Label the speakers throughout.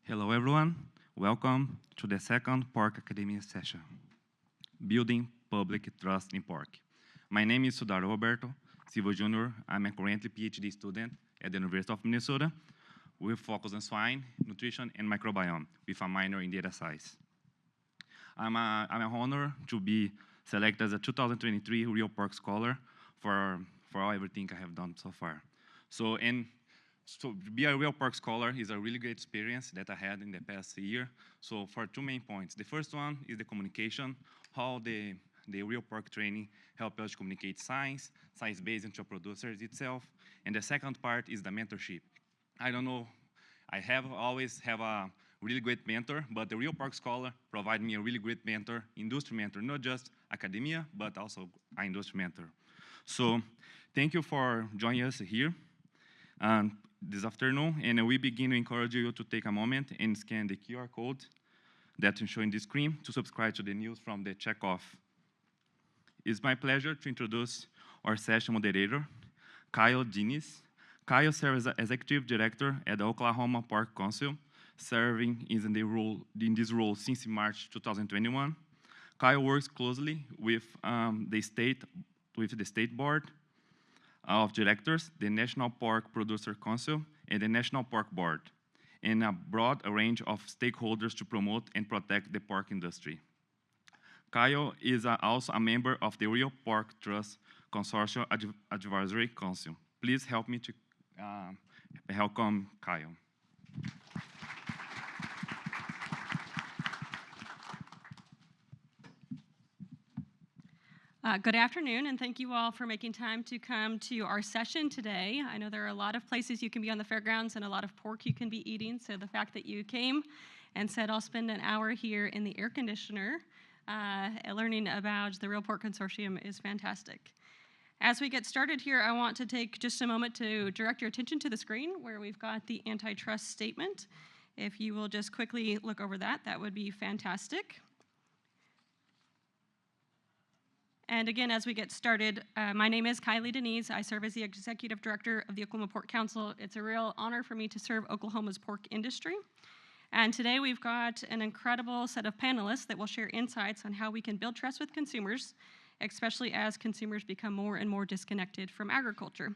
Speaker 1: Hello everyone, welcome to the second Pork Academia session, Building Public Trust in Pork. My name is Sudaro Roberto Silva Jr. I'm a currently PhD student at the University of Minnesota with focus on swine, nutrition, and microbiome with a minor in data science. I'm an honor to be selected as a 2023 Real Pork Scholar for everything I have done so far. So to be a Real Pork Scholar is a really great experience that I had in the past year. So for two main points. The first one is the communication, how the Real Pork training help us communicate science-based into producers itself. And the second part is the mentorship. I don't know, I always have a really great mentor, but the Real Pork Scholar provide me a really great mentor, industry mentor, not just academia, but also an industry mentor. So thank you for joining us here this afternoon, and we begin to encourage you to take a moment and scan the QR code that is showing the screen to subscribe to the news from the checkoff. It's my pleasure to introduce our session moderator, Kyle Diniz. Kyle serves as Executive Director at the Oklahoma Pork Council, serving in this role since March 2021. Kyle works closely with the state board of directors, the National Pork Producer Council, and the National Pork Board, and a broad range of stakeholders to promote and protect the pork industry. Kyle is also a member of the Real Pork Trust Consortium Advisory Council. Please help me to welcome Kyle.
Speaker 2: Good afternoon, and thank you all for making time to come to our session today. I know there are a lot of places you can be on the fairgrounds and a lot of pork you can be eating, so the fact that you came and said, I'll spend an hour here in the air conditioner learning about the Real Pork Consortium is fantastic. As we get started here, I want to take just a moment to direct your attention to the screen where we've got the antitrust statement. If you will just quickly look over that, that would be fantastic. And again, as we get started, my name is Kylie Diniz. I serve as the Executive Director of the Oklahoma Pork Council. It's a real honor for me to serve Oklahoma's pork industry. And today we've got an incredible set of panelists that will share insights on how we can build trust with consumers, especially as consumers become more and more disconnected from agriculture.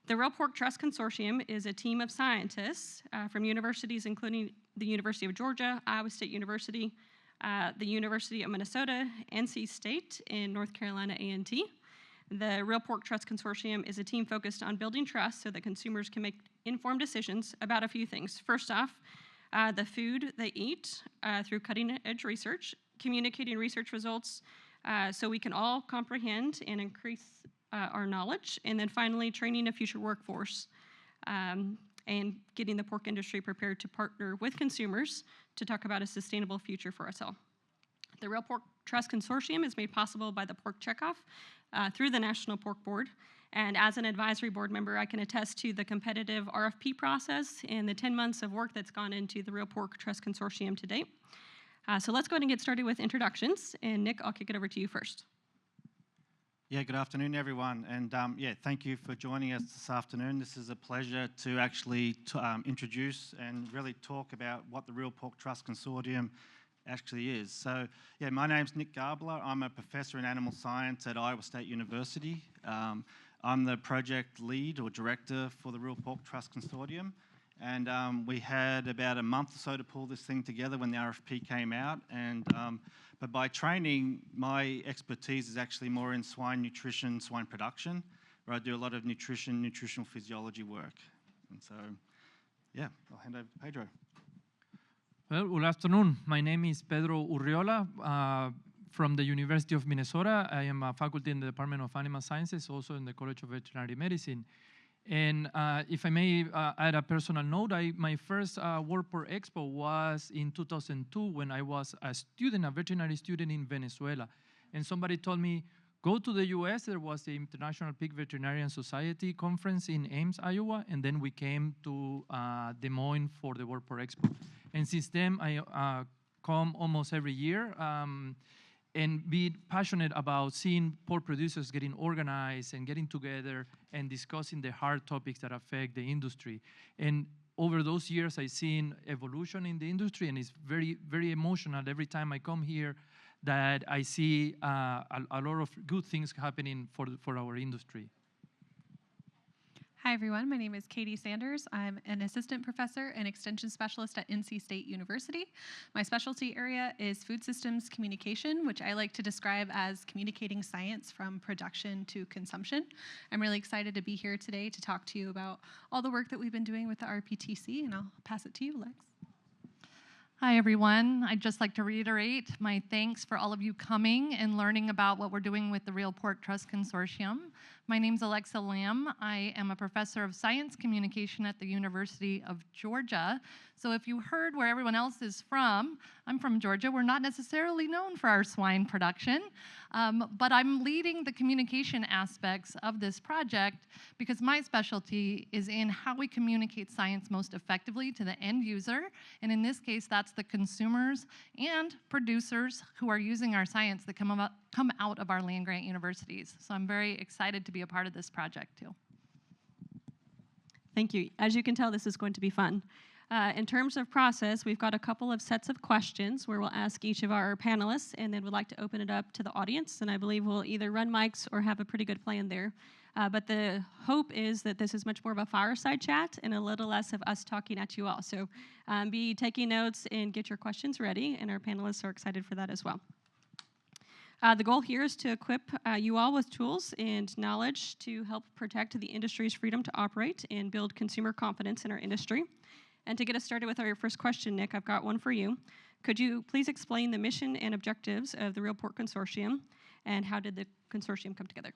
Speaker 2: The Real Pork Trust Consortium is a team of scientists from universities including the University of Georgia, Iowa State University, the University of Minnesota, NC State, and North Carolina A&T. The Real Pork Trust Consortium is a team focused on building trust so that consumers can make informed decisions about a few things. First off, the food they eat through cutting-edge research, communicating research results so we can all comprehend and increase our knowledge, and then finally training a future workforce and getting the pork industry prepared to partner with consumers to talk about a sustainable future for us all. The Real Pork Trust Consortium is made possible by the Pork Checkoff through the National Pork Board. And as an advisory board member, I can attest to the competitive RFP process and the 10 months of work that's gone into the Real Pork Trust Consortium to date. So let's go ahead and get started with introductions. And Nick, I'll kick it over to you first.
Speaker 3: Yeah, good afternoon, everyone. And thank you for joining us this afternoon. This is a pleasure to actually introduce and really talk about what the Real Pork Trust Consortium actually is. So, yeah, my name's Nick Gabler. I'm a professor in animal science at Iowa State University. I'm the project lead or director for the Real Pork Trust Consortium. And we had about a month or so to pull this thing together when the RFP came out. But by training, my expertise is actually more in swine nutrition, swine production, where I do a lot of nutritional physiology work. And so, yeah, I'll hand over to Pedro.
Speaker 4: Well, good afternoon. My name is Pedro Urriola from the University of Minnesota. I am a faculty in the Department of Animal Sciences, also in the College of Veterinary Medicine. And if I may add a personal note, my first World Pork Expo was in 2002 when I was a veterinary student in Venezuela. And somebody told me, go to the US, there was the International Pig Veterinarian Society conference in Ames, Iowa, and then we came to Des Moines for the World Pork Expo. And since then, I come almost every year. And be passionate about seeing pork producers getting organized and getting together and discussing the hard topics that affect the industry. And over those years, I've seen evolution in the industry, and it's very, very emotional every time I come here that I see a lot of good things happening for our industry.
Speaker 5: Hi, everyone. My name is Katie Sanders. I'm an assistant professor and extension specialist at NC State University. My specialty area is food systems communication, which I like to describe as communicating science from production to consumption. I'm really excited to be here today to talk to you about all the work that we've been doing with the RPTC, and I'll pass it to you, Lex.
Speaker 6: Hi, everyone. I'd just like to reiterate my thanks for all of you coming and learning about what we're doing with the Real Pork Trust Consortium. My name's Alexa Lamb. I am a professor of science communication at the University of Georgia. So if you heard where everyone else is from, I'm from Georgia. We're not necessarily known for our swine production, but I'm leading the communication aspects of this project because my specialty is in how we communicate science most effectively to the end user. And in this case, that's the consumers and producers who are using our science that come out of our land-grant universities. So I'm very excited to be a part of this project too.
Speaker 2: Thank you. As you can tell, this is going to be fun. In terms of process, we've got a couple of sets of questions where we'll ask each of our panelists, and then we'd like to open it up to the audience. And I believe we'll either run mics or have a pretty good plan there. But the hope is that this is much more of a fireside chat and a little less of us talking at you all. So be taking notes and get your questions ready, and our panelists are excited for that as well. The goal here is to equip you all with tools and knowledge to help protect the industry's freedom to operate and build consumer confidence in our industry. And to get us started with our first question, Nick, I've got one for you. Could you please explain the mission and objectives of the Real Pork Consortium, and how did the consortium come together?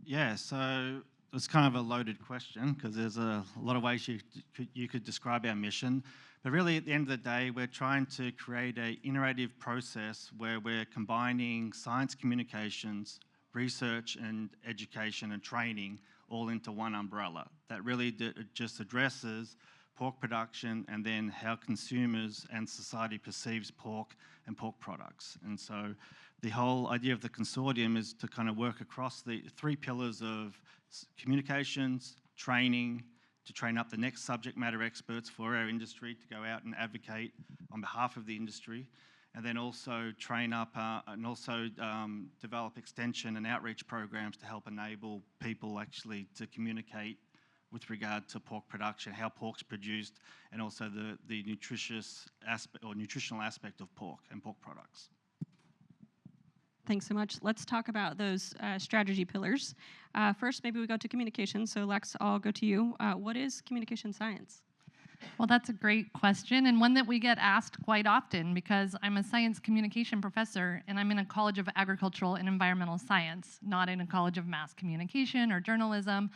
Speaker 3: Yeah, so it's kind of a loaded question because there's a lot of ways you could describe our mission. But really, at the end of the day, we're trying to create an iterative process where we're combining science communications, research and education and training all into one umbrella that really just addresses pork production and then how consumers and society perceives pork and pork products. And so the whole idea of the consortium is to kind of work across the three pillars of communications, training, to train up the next subject matter experts for our industry to go out and advocate on behalf of the industry, and then also train up and also develop extension and outreach programs to help enable people actually to communicate with regard to pork production, how pork's produced, and also the nutritious aspect or nutritional aspect of pork and pork products.
Speaker 2: Thanks so much. Let's talk about those strategy pillars. First, maybe we go to communication. So Lex, I'll go to you. What is communication science?
Speaker 6: Well, that's a great question, and one that we get asked quite often because I'm a science communication professor and I'm in a College of Agricultural and Environmental Science, not in a College of Mass Communication or Journalism.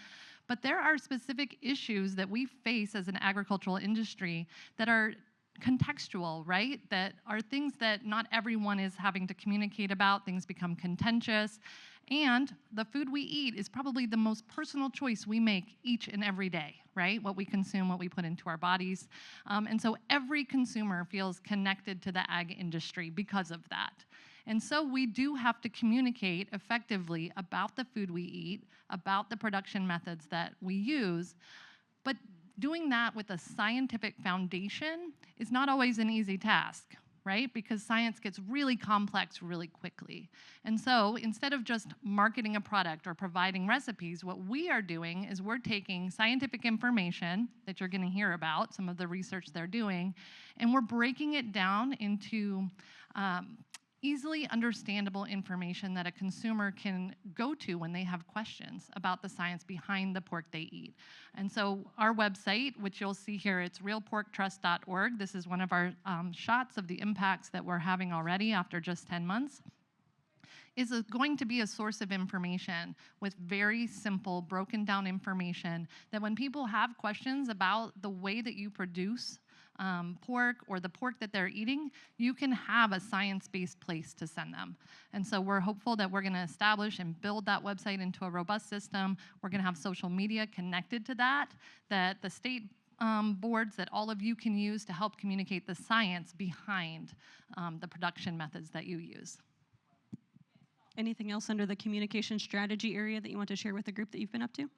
Speaker 6: But there are specific issues that we face as an agricultural industry that are contextual, right? That are things that not everyone is having to communicate about. Things become contentious. And the food we eat is probably the most personal choice we make each and every day, right? What we consume, what we put into our bodies. And so every consumer feels connected to the ag industry because of that. And so we do have to communicate effectively about the food we eat, about the production methods that we use. But doing that with a scientific foundation is not always an easy task, right? Because science gets really complex really quickly. And so instead of just marketing a product or providing recipes, what we are doing is we're taking scientific information that you're going to hear about, some of the research they're doing, and we're breaking it down into easily understandable information that a consumer can go to when they have questions about the science behind the pork they eat. And so our website, which you'll see here, it's realporktrust.org. This is one of our shots of the impacts that we're having already after just 10 months. Is going to be a source of information with very simple, broken down information that when people have questions about the way that you produce pork or the pork that they're eating, you can have a science-based place to send them. And so we're hopeful that we're going to establish and build that website into a robust system. We're going to have social media connected to that the state boards that all of you can use to help communicate the science behind the production methods that you use.
Speaker 2: Anything else under the communication strategy area that you want to share with the group that you've been up to?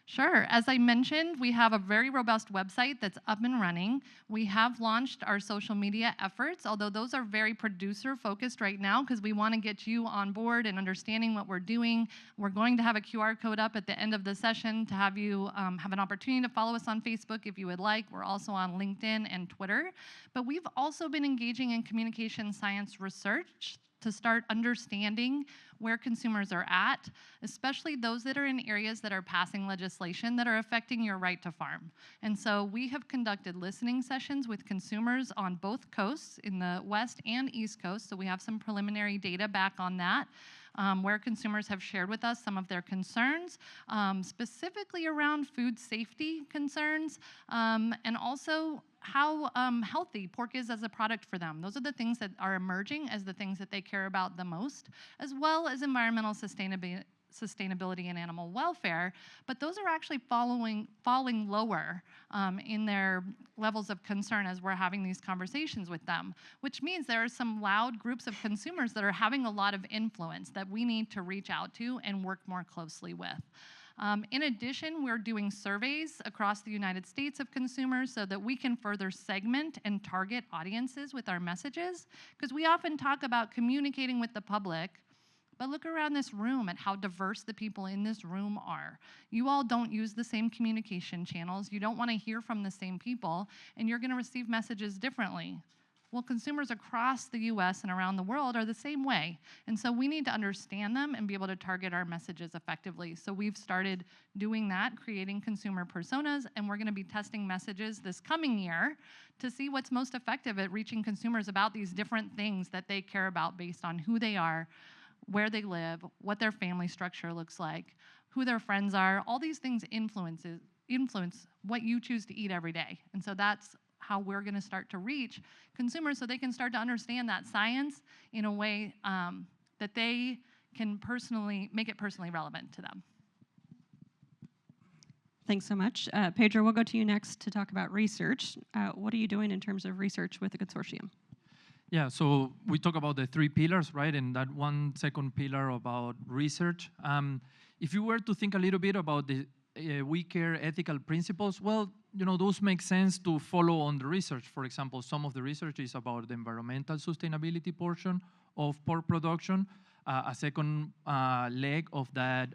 Speaker 6: Sure. As I mentioned, we have a very robust website that's up and running. We have launched our social media efforts, although those are very producer focused right now because we want to get you on board and understanding what we're doing. We're going to have a QR code up at the end of the session to have you have an opportunity to follow us on Facebook if you would like. We're also on LinkedIn and Twitter. But we've also been engaging in communication science research to start understanding where consumers are at, especially those that are in areas that are passing legislation that are affecting your right to farm. And so we have conducted listening sessions with consumers on both coasts, in the West and East Coast, so we have some preliminary data back on that, where consumers have shared with us some of their concerns, specifically around food safety concerns, and also how healthy pork is as a product for them. Those are the things that are emerging as the things that they care about the most, as well as environmental sustainability and animal welfare, but those are actually falling lower in their levels of concern as we're having these conversations with them, which means there are some loud groups of consumers that are having a lot of influence that we need to reach out to and work more closely with. In addition, we're doing surveys across the United States of consumers so that we can further segment and target audiences with our messages, because we often talk about communicating with the public, but look around this room at how diverse the people in this room are. You all don't use the same communication channels, you don't want to hear from the same people, and you're going to receive messages differently. Well, consumers across the US and around the world are the same way. And so we need to understand them and be able to target our messages effectively. So we've started doing that, creating consumer personas, and we're going to be testing messages this coming year to see what's most effective at reaching consumers about these different things that they care about based on who they are, where they live, what their family structure looks like, who their friends are. All these things influence what you choose to eat every day. And so that's how we're going to start to reach consumers so they can start to understand that science in a way that they can make it personally relevant to them.
Speaker 2: Thanks so much. Pedro, we'll go to you next to talk about research. What are you doing in terms of research with the consortium?
Speaker 4: Yeah, so we talk about the 3 pillars, right? And that one second pillar about research. If you were to think a little bit about the we care ethical principles, well, those make sense to follow on the research. For example, some of the research is about the environmental sustainability portion of pork production. A second leg of that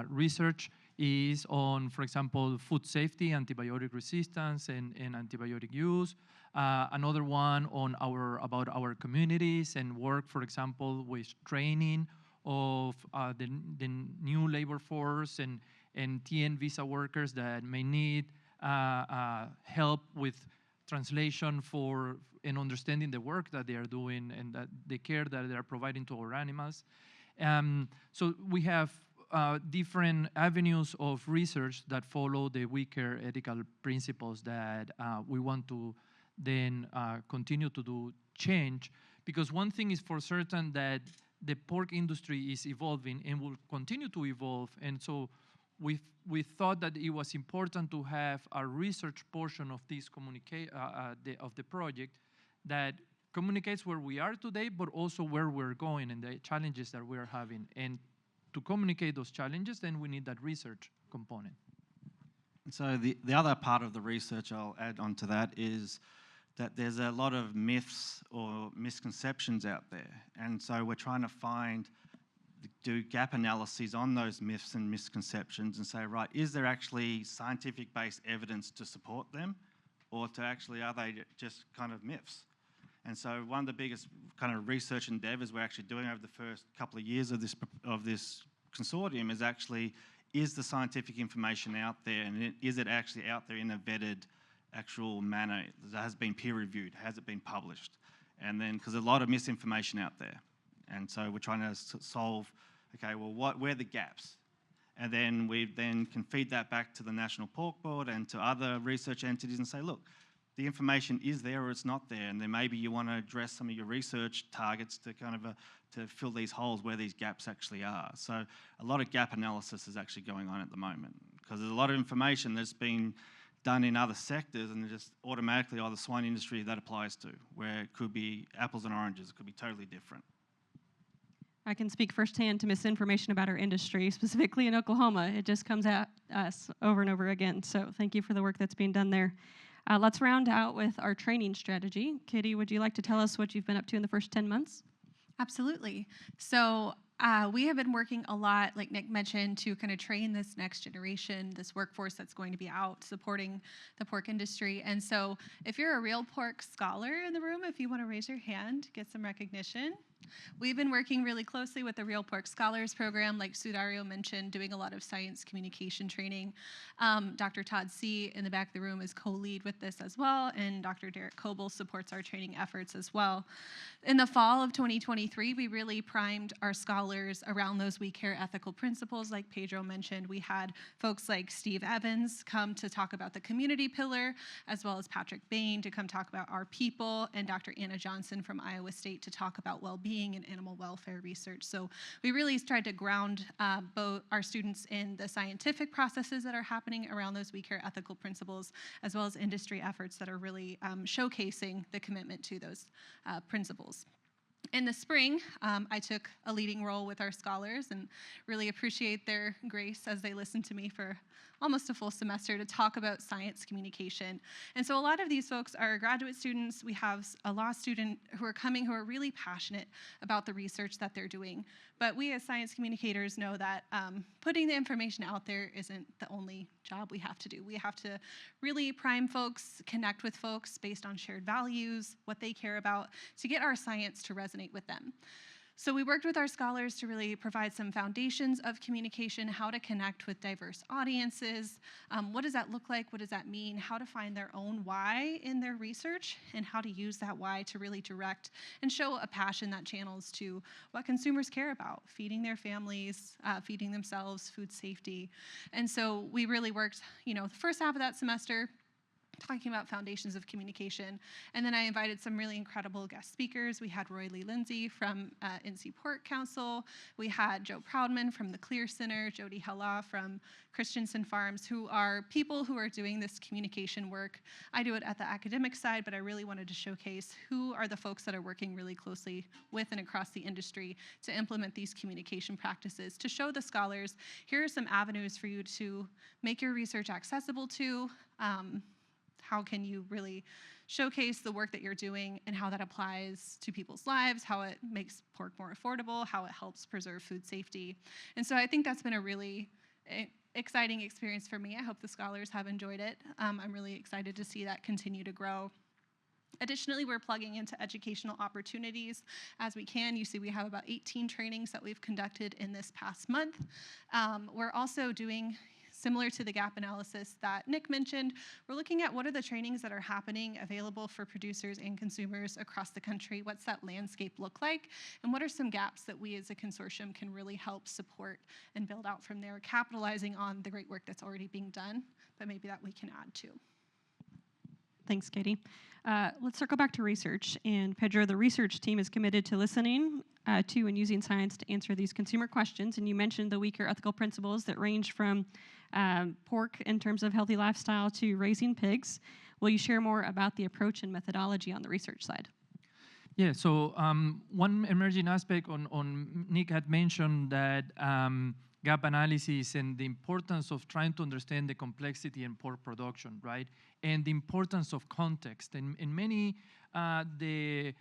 Speaker 4: research is on, for example, food safety, antibiotic resistance, and antibiotic use. Another one on about our communities and work, for example, with training of the new labor force and TN visa workers that may need help with translation and understanding the work that they are doing and that the care that they are providing to our animals. So we have different avenues of research that follow the We Care ethical principles that we want to then continue to do change, because one thing is for certain that the pork industry is evolving and will continue to evolve, and so we thought that it was important to have a research portion of this of the project that communicates where we are today, but also where we're going and the challenges that we're having. And to communicate those challenges, then we need that research component.
Speaker 3: So the other part of the research I'll add on to that is that there's a lot of myths or misconceptions out there. And so we're trying to do gap analyses on those myths and misconceptions and say, right, is there actually scientific-based evidence to support them, or are they just kind of myths? And so one of the biggest kind of research endeavours we're actually doing over the first couple of years of this consortium is the scientific information out there, and is it actually out there in a vetted actual manner that has been peer-reviewed? Has it been published? And then, because there's a lot of misinformation out there. And so we're trying to solve, okay, well, where are the gaps? And then we then can feed that back to the National Pork Board and to other research entities and say, look, the information is there or it's not there, and then maybe you want to address some of your research targets to kind of to fill these holes where these gaps actually are. So a lot of gap analysis is actually going on at the moment, because there's a lot of information that's been done in other sectors and just automatically, the swine industry that applies to, where it could be apples and oranges, it could be totally different.
Speaker 2: I can speak firsthand to misinformation about our industry, specifically in Oklahoma. It just comes at us over and over again. So thank you for the work that's being done there. Let's round out with our training strategy. Kitty, would you like to tell us what you've been up to in the first 10 months?
Speaker 5: Absolutely. So we have been working a lot, like Nick mentioned, to kind of train this next generation, this workforce that's going to be out supporting the pork industry. And so if you're a Real Pork scholar in the room, if you want to raise your hand, get some recognition. We've been working really closely with the Real Pork Scholars Program, like Sudario mentioned, doing a lot of science communication training. Dr. Todd C. in the back of the room is co-lead with this as well, and Dr. Derek Coble supports our training efforts as well. In the fall of 2023, we really primed our scholars around those We Care ethical principles, like Pedro mentioned. We had folks like Steve Evans come to talk about the community pillar, as well as Patrick Bain to come talk about our people, and Dr. Anna Johnson from Iowa State to talk about well-being and animal welfare research. So we really tried to ground both our students in the scientific processes that are happening around those We Care ethical principles, as well as industry efforts that are really showcasing the commitment to those principles. In the spring, I took a leading role with our scholars and really appreciate their grace as they listened to me for almost a full semester to talk about science communication. And so a lot of these folks are graduate students. We have a law student who are coming who are really passionate about the research that they're doing. But we as science communicators know that putting the information out there isn't the only job we have to do. We have to really prime folks, connect with folks based on shared values, what they care about, to get our science to resonate with them. So we worked with our scholars to really provide some foundations of communication, how to connect with diverse audiences, what does that look like, what does that mean, how to find their own why in their research, and how to use that why to really direct and show a passion that channels to what consumers care about, feeding their families, feeding themselves, food safety. And so we really worked, the first half of that semester talking about foundations of communication. And then I invited some really incredible guest speakers. We had Roy Lee Lindsay from NC Pork Council. We had Joe Proudman from the Clear Center, Jody Hella from Christensen Farms, who are people who are doing this communication work. I do it at the academic side, but I really wanted to showcase who are the folks that are working really closely with and across the industry to implement these communication practices, to show the scholars, here are some avenues for you to make your research accessible to. How can you really showcase the work that you're doing and how that applies to people's lives, how it makes pork more affordable, how it helps preserve food safety. And so I think that's been a really exciting experience for me. I hope the scholars have enjoyed it. I'm really excited to see that continue to grow. Additionally, we're plugging into educational opportunities as we can. You see we have about 18 trainings that we've conducted in this past month. We're also doing, similar to the gap analysis that Nick mentioned, we're looking at what are the trainings that are happening available for producers and consumers across the country. What's that landscape look like? And what are some gaps that we as a consortium can really help support and build out from there, capitalizing on the great work that's already being done, but maybe that we can add to.
Speaker 2: Thanks, Katie. Let's circle back to research. And Pedro, the research team is committed to listening to and using science to answer these consumer questions. And you mentioned the We Care ethical principles that range from pork in terms of healthy lifestyle to raising pigs. Will you share more about the approach and methodology on the research side?
Speaker 4: Yeah, so one emerging aspect on Nick had mentioned that gap analysis and the importance of trying to understand the complexity in pork production, right? And the importance of context. And in many the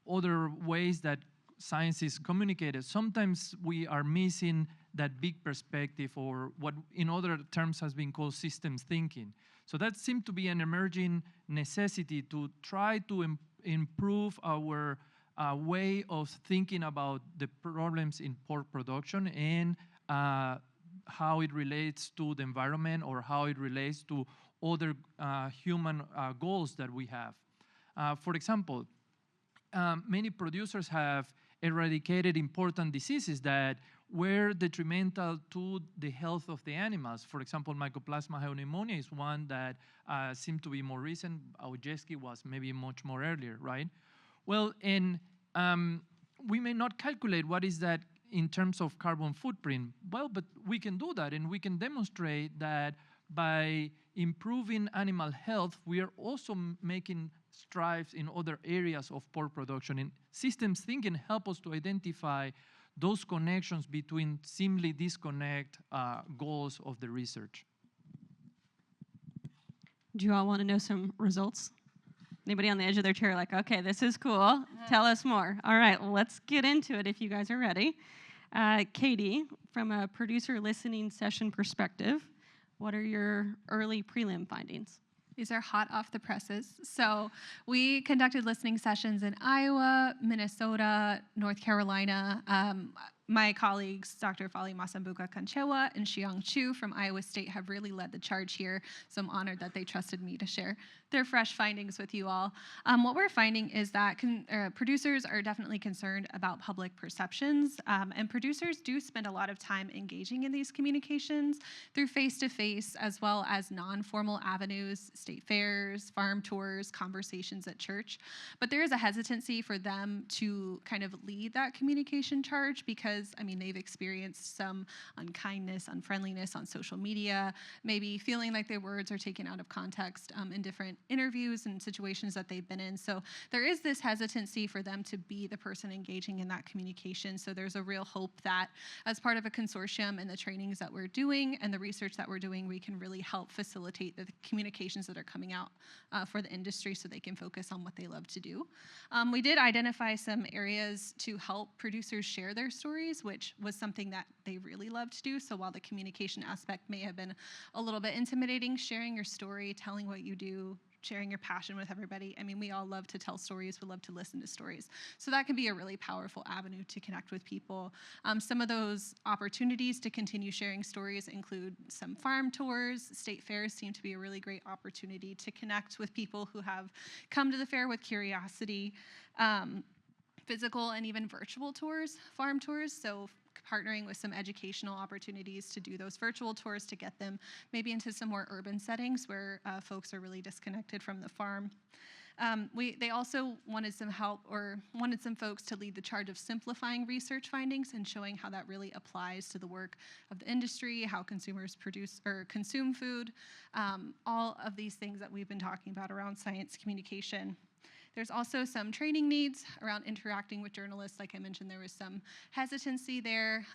Speaker 4: other ways that science is communicated, sometimes we are missing that big perspective, or what in other terms has been called systems thinking. So that seemed to be an emerging necessity to try to improve our way of thinking about the problems in pork production and how it relates to the environment or how it relates to other human goals that we have. For example, many producers have eradicated important diseases that were detrimental to the health of the animals. For example, Mycoplasma pneumonia is one that seemed to be more recent. Aujeski was maybe much more earlier, right? Well, and we may not calculate what is that in terms of carbon footprint. Well, but we can do that, and we can demonstrate that by improving animal health, we are also making strives in other areas of pork production. And systems thinking help us to identify those connections between seemingly disconnect goals of the research.
Speaker 2: Do you all want to know some results? Anybody on the edge of their chair like, okay, this is cool. Tell us more. All right, let's get into it if you guys are ready. Katie, from a producer listening session perspective, what are your early prelim findings?
Speaker 5: These are hot off the presses. So we conducted listening sessions in Iowa, Minnesota, North Carolina. My colleagues, Dr. Fali Masambuka Kanchewa and Xiang Chu from Iowa State, have really led the charge here, so I'm honored that they trusted me to share their fresh findings with you all. What we're finding is that producers are definitely concerned about public perceptions, and producers do spend a lot of time engaging in these communications through face-to-face as well as non-formal avenues, state fairs, farm tours, conversations at church. But there is a hesitancy for them to kind of lead that communication charge because, I mean, they've experienced some unkindness, unfriendliness on social media, maybe feeling like their words are taken out of context in different interviews and situations that they've been in. So there is this hesitancy for them to be the person engaging in that communication. So there's a real hope that as part of a consortium and the trainings that we're doing and the research that we're doing, we can really help facilitate the communications that are coming out for the industry so they can focus on what they love to do. We did identify some areas to help producers share their stories, which was something that they really loved to do. So while the communication aspect may have been a little bit intimidating, sharing your story, telling what you do, sharing your passion with everybody. I mean, we all love to tell stories. We love to listen to stories. So that can be a really powerful avenue to connect with people. Some of those opportunities to continue sharing stories include some farm tours. State fairs seem to be a really great opportunity to connect with people who have come to the fair with curiosity. Physical and even virtual tours, farm tours. So partnering with some educational opportunities to do those virtual tours to get them maybe into some more urban settings where folks are really disconnected from the farm. They also wanted some help or wanted some folks to lead the charge of simplifying research findings and showing how that really applies to the work of the industry, how consumers produce or consume food, all of these things that we've been talking about around science communication. There's also some training needs around interacting with journalists. Like I mentioned, there was some hesitancy there.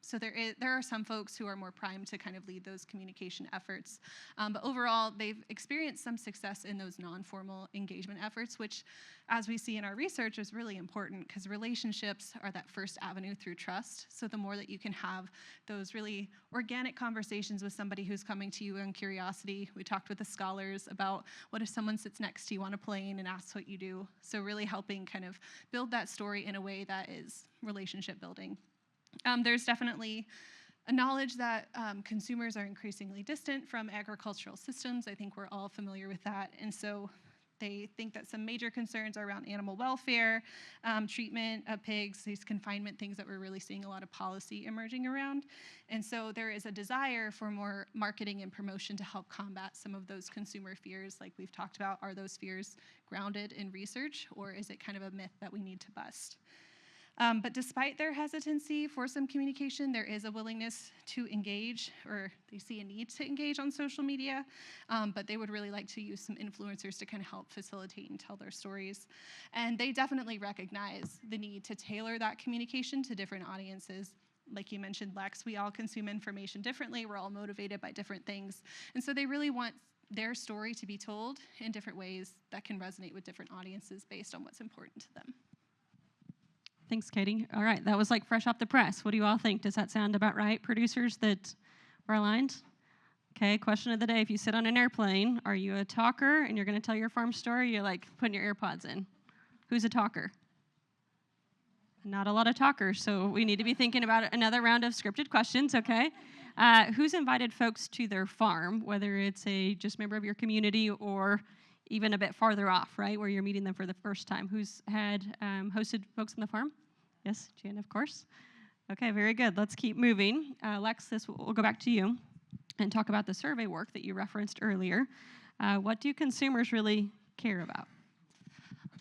Speaker 5: So there are some folks who are more primed to kind of lead those communication efforts. But overall, they've experienced some success in those non-formal engagement efforts, which, as we see in our research, is really important because relationships are that first avenue through trust. So the more that you can have those really organic conversations with somebody who's coming to you in curiosity. We talked with the scholars about what if someone sits next to you on a plane and asks what you do. So really helping kind of build that story in a way that is relationship building. There's definitely a knowledge that consumers are increasingly distant from agricultural systems. I think we're all familiar with that. And so they think that some major concerns are around animal welfare, treatment of pigs, these confinement things that we're really seeing a lot of policy emerging around. And so there is a desire for more marketing and promotion to help combat some of those consumer fears like we've talked about. Are those fears grounded in research, or is it kind of a myth that we need to bust? But despite their hesitancy for some communication, there is a willingness to engage, or they see a need to engage on social media, but they would really like to use some influencers to kind of help facilitate and tell their stories. And they definitely recognize the need to tailor that communication to different audiences. Like you mentioned, Lex, we all consume information differently. We're all motivated by different things. And so they really want their story to be told in different ways that can resonate with different audiences based on what's important to them.
Speaker 2: Thanks, Katie. All right, that was like fresh off the press. What do you all think? Does that sound about right, producers that were aligned? Okay, question of the day. If you sit on an airplane, are you a talker and you're going to tell your farm story, or you're like putting your AirPods in? Who's a talker? Not a lot of talkers, so we need to be thinking about another round of scripted questions, okay? Who's invited folks to their farm, whether it's a just member of your community or even a bit farther off, right, where you're meeting them for the first time? Who's had hosted folks on the farm? Yes, Jan, of course. Okay, very good. Let's keep moving. Lex, we'll go back to you and talk about the survey work that you referenced earlier. What do consumers really care about?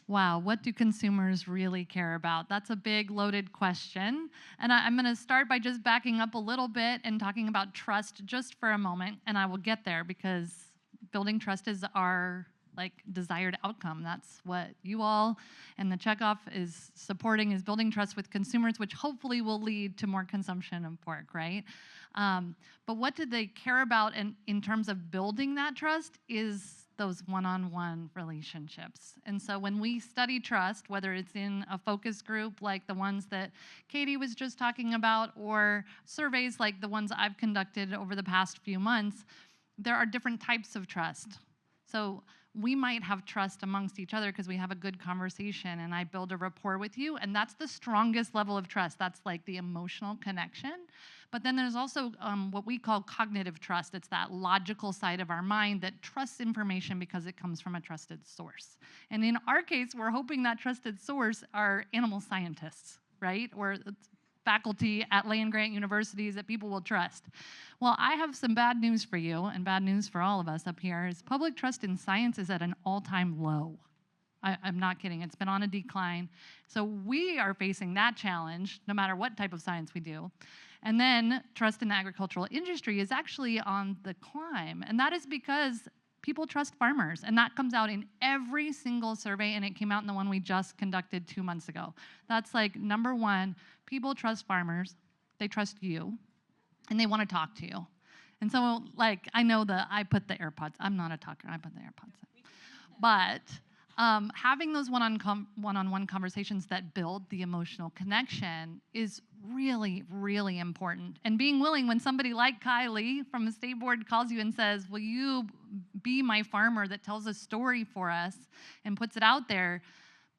Speaker 6: Wow, what do consumers really care about? That's a big, loaded question. And I'm going to start by just backing up a little bit and talking about trust just for a moment, and I will get there because building trust is our like desired outcome. That's what you all and the checkoff is supporting, is building trust with consumers, which hopefully will lead to more consumption of pork, right? But what did they care about in terms of building that trust is those one-on-one relationships. And so when we study trust, whether it's in a focus group like the ones that Katie was just talking about, or surveys like the ones I've conducted over the past few months, there are different types of trust. So we might have trust amongst each other because we have a good conversation and I build a rapport with you, and that's the strongest level of trust. That's like the emotional connection. But then there's also what we call cognitive trust. It's that logical side of our mind that trusts information because it comes from a trusted source. And in our case, we're hoping that trusted source are animal scientists, right? Or faculty at land-grant universities that people will trust. Well, I have some bad news for you, and bad news for all of us up here, is public trust in science is at an all-time low. I'm not kidding. It's been on a decline. So we are facing that challenge, no matter what type of science we do. And then trust in the agricultural industry is actually on the climb. And that is because people trust farmers. And that comes out in every single survey, and it came out in the one we just conducted 2 months ago. That's like number one, people trust farmers, they trust you, and they want to talk to you. And so, like, I know that I put the AirPods, I'm not a talker, I put the AirPods in. But having those one-on-one conversations that build the emotional connection is really, really important. And being willing when somebody like Kylie from the state board calls you and says, will you be my farmer that tells a story for us and puts it out there,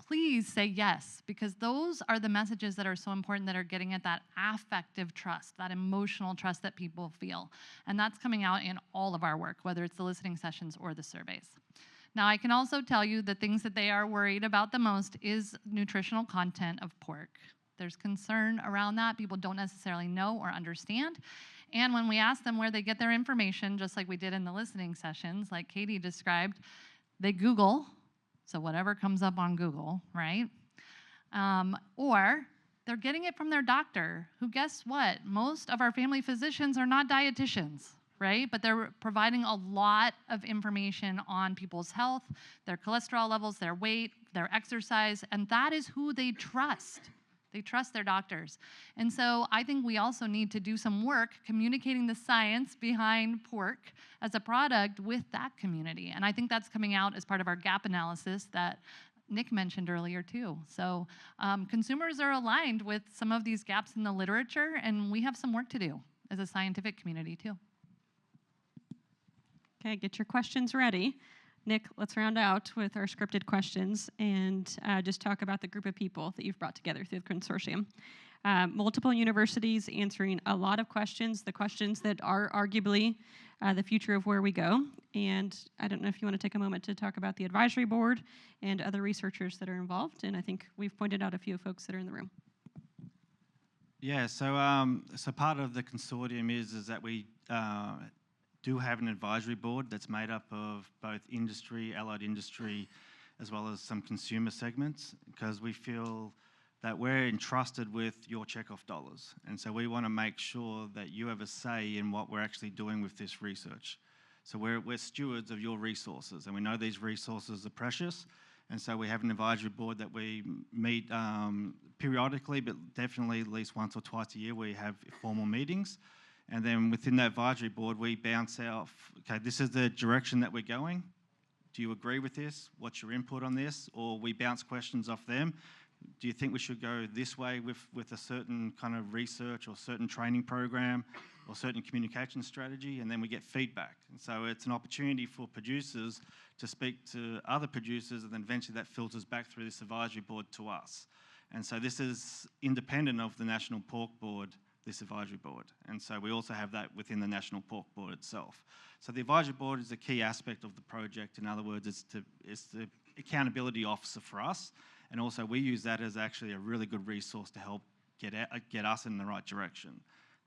Speaker 6: please say yes, because those are the messages that are so important, that are getting at that affective trust, that emotional trust that people feel. And that's coming out in all of our work, whether it's the listening sessions or the surveys. Now, I can also tell you the things that they are worried about the most is nutritional content of pork. There's concern around that. People don't necessarily know or understand. And when we ask them where they get their information, just like we did in the listening sessions, like Katie described, they Google, so whatever comes up on Google, right? Or they're getting it from their doctor, who, guess what? Most of our family physicians are not dietitians, right? But they're providing a lot of information on people's health, their cholesterol levels, their weight, their exercise, and that is who they trust. They trust their doctors. And so I think we also need to do some work communicating the science behind pork as a product with that community. And I think that's coming out as part of our gap analysis that Nick mentioned earlier too. So consumers are aligned with some of these gaps in the literature, and we have some work to do as a scientific community too.
Speaker 2: Okay, get your questions ready. Nick, let's round out with our scripted questions and just talk about the group of people that you've brought together through the consortium. Multiple universities answering a lot of questions, the questions that are arguably the future of where we go. And I don't know if you want to take a moment to talk about the advisory board and other researchers that are involved. And I think we've pointed out a few folks that are in the room.
Speaker 3: Yeah, so part of the consortium is that we do have an advisory board that's made up of both industry, allied industry, as well as some consumer segments, because we feel that we're entrusted with your checkoff dollars. And so we want to make sure that you have a say in what we're actually doing with this research. So we're stewards of your resources, and we know these resources are precious. And so we have an advisory board that we meet periodically, but definitely at least once or twice a year we have formal meetings. And then within that advisory board, we bounce off, okay, this is the direction that we're going. Do you agree with this? What's your input on this? Or we bounce questions off them. Do you think we should go this way with a certain kind of research or certain training program or certain communication strategy? And then we get feedback. And so it's an opportunity for producers to speak to other producers, and then eventually that filters back through this advisory board to us. And so this is independent of the National Pork Board, this advisory board. And so we also have that within the National Pork Board itself. So the advisory board is a key aspect of the project. In other words, it's the accountability officer for us. And also we use that as actually a really good resource to help get us in the right direction.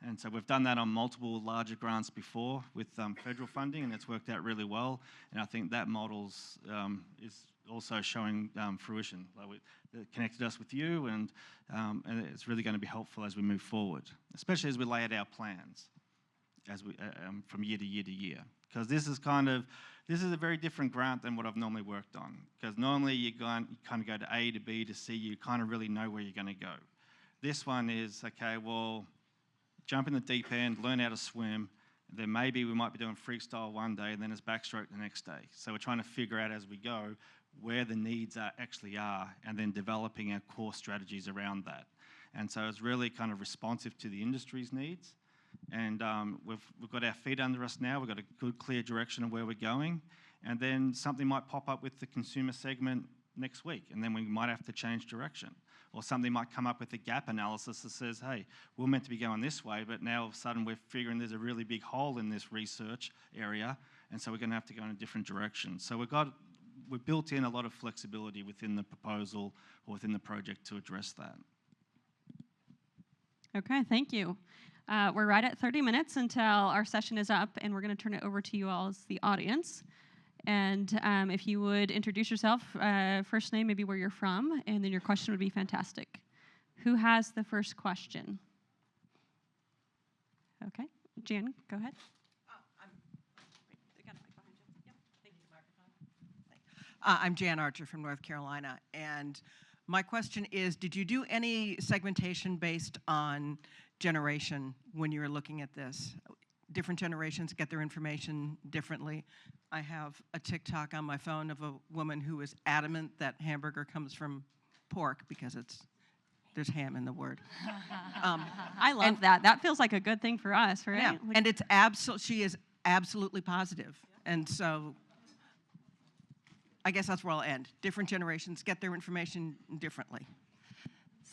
Speaker 3: And so we've done that on multiple larger grants before with federal funding, and it's worked out really well. And I think that model is also showing fruition. It connected us with you, and it's really going to be helpful as we move forward, especially as we lay out our plans. from year to year to year. Because this is a very different grant than what I've normally worked on. Because normally you kind of go to A to B to C, you kind of really know where you're going to go. This one is, okay, well, jump in the deep end, learn how to swim, then maybe we might be doing freestyle one day, and then it's backstroke the next day. So we're trying to figure out as we go where the needs actually are, and then developing our core strategies around that. And so it's really kind of responsive to the industry's needs. And we've got our feet under us now. We've got a good, clear direction of where we're going. And then something might pop up with the consumer segment next week, and then we might have to change direction. Or something might come up with a gap analysis that says, hey, we're meant to be going this way, but now all of a sudden we're figuring there's a really big hole in this research area, and so we're going to have to go in a different direction. So we've built in a lot of flexibility within the proposal or within the project to address that.
Speaker 2: Okay, thank you. We're right at 30 minutes until our session is up, and we're going to turn it over to you all as the audience. And if you would introduce yourself, first name, maybe where you're from, and then your question would be fantastic. Who has the first question? Okay, Jan, go ahead.
Speaker 7: I'm Jan Archer from North Carolina, and my question is, did you do any segmentation based on generation when you were looking at this? Different generations get their information differently. I have a TikTok on my phone of a woman who is adamant that hamburger comes from pork because there's ham in the word.
Speaker 2: I love that. That feels like a good thing for us, right?
Speaker 7: Yeah,
Speaker 2: Like,
Speaker 7: and she is absolutely positive. And so I guess that's where I'll end. Different generations get their information differently.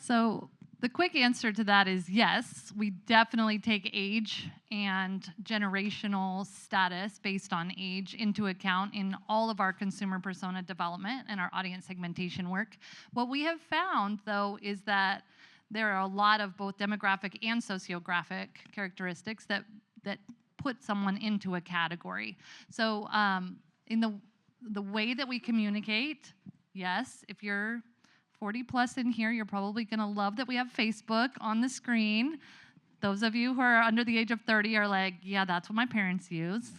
Speaker 6: So the quick answer to that is yes, we definitely take age and generational status based on age into account in all of our consumer persona development and our audience segmentation work. What we have found, though, is that there are a lot of both demographic and sociographic characteristics that put someone into a category. So in the way that we communicate, yes, if you're 40 plus in here, you're probably going to love that we have Facebook on the screen. Those of you who are under the age of 30 are like, yeah, that's what my parents use.